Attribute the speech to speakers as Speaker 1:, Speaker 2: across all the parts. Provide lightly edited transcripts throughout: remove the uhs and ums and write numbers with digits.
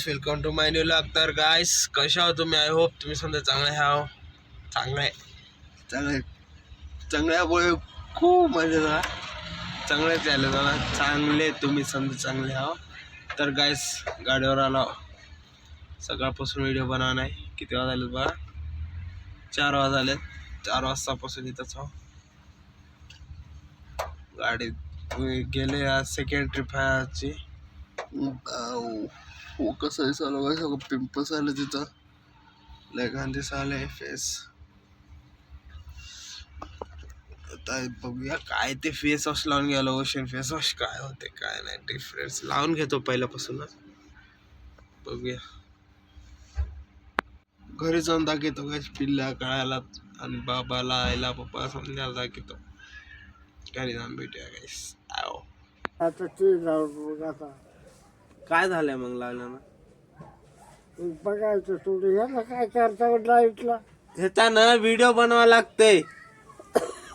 Speaker 1: Guys, welcome to my new vlog. तर guys, कशा आहात तुम्ही? आय होप तुम्ही समजा चांगले आहात. चांगल्यामुळे खूप मजा झाला. चांगले झाले मला चांगले, तुम्ही समजा चांगले आहात. तर गाइस, गाडीवर आलो. सकाळपासून व्हिडिओ बनवा नाही. किती वाजता आलेत बघा? 4 वाजता आलेत. 4 वाजतापासून इथंच आहो. गाडीत गेले. आज सेकंड ट्रिप आहे आजची. कसं आहे चालू आहे, सगळं पिंपल्स आले तिथं, लय गांधी आले फेस. आता बघूया काय ते फेस वॉश लावून गेलो. ओशन फेस वॉश काय होते काय नाही डिफरन्स लावून घेतो पहिल्यापासूनच. बघूया घरी जाऊन दाखवतो काय पिल्ल्या कळायला आणि बाबाला आईला पप्पा समजायला दाखवतो. घरी जाऊन भेटूया गाईस. आओ
Speaker 2: आता ते जाऊ आता
Speaker 1: काय झालंय मग लागलं ना?
Speaker 2: बघायचं थोडं. ह्याला काय करता लाईटला
Speaker 1: ह्याच्यानं व्हिडिओ बनवा लागते.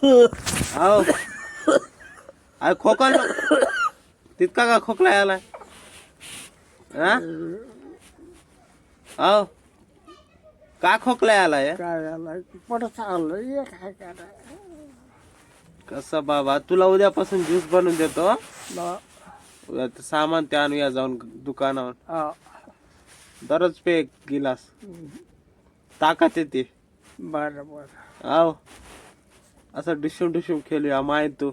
Speaker 1: हो अरे खोकला तितका का खोकला आलाय? हो का खोकला आलाय?
Speaker 2: काय झालं पडत आलं हे काय करा.
Speaker 1: कसं बाबा, तुला उद्यापासून ज्यूस बनवून देतो.
Speaker 2: बा-
Speaker 1: उद्या ते सामान ते आणूया जाऊन दुकानावर.
Speaker 2: हा.
Speaker 1: दररोज पे एक गिलास, ताकद येते.
Speaker 2: बरं बरं.
Speaker 1: आव असं डिशूम डिशूम खेळूया. माय तू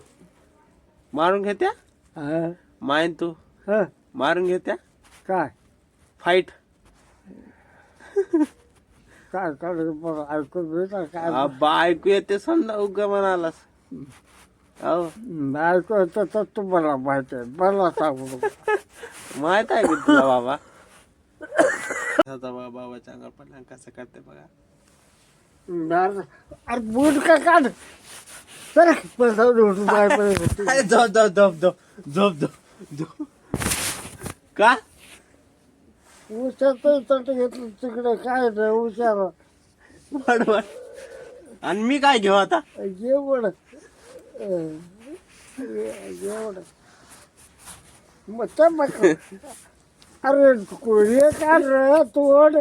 Speaker 1: मारून घेत्या,
Speaker 2: हा
Speaker 1: माय तू
Speaker 2: हा
Speaker 1: मारून घेत्या.
Speaker 2: काय
Speaker 1: फाईट
Speaker 2: काय करायचं बरं ऐकून भेटा काय
Speaker 1: आबा ऐकू येते समजा उगा म्हणालास. हो
Speaker 2: ऐकू येतं तर तुम्हाला माहिती आहे, मला सांगू नको.
Speaker 1: माहित आहे की तुला बाबा. आता बाबा चांगला पडला कसं करते बघा.
Speaker 2: बरं. अरे बूट का काढ तर पैसा उठून काय पाहिजे.
Speaker 1: अरे झोप झोप झोप झोप झोप झोप झोप. का
Speaker 2: उशाचं तट घेतलं तिकडे काय नाही उशाला
Speaker 1: वाढ वाढ. आणि मी काय घेऊ आता?
Speaker 2: जेवण जेवण मग ते मग अरे कोणी का रे तोड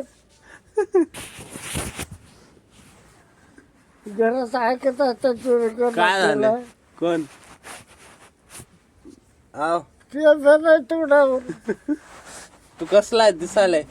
Speaker 2: घरात ऐकत असतात.
Speaker 1: काय झालं? कोण? आव
Speaker 2: ते जण तोडावर
Speaker 1: तू कसला आहे दिसायलाय?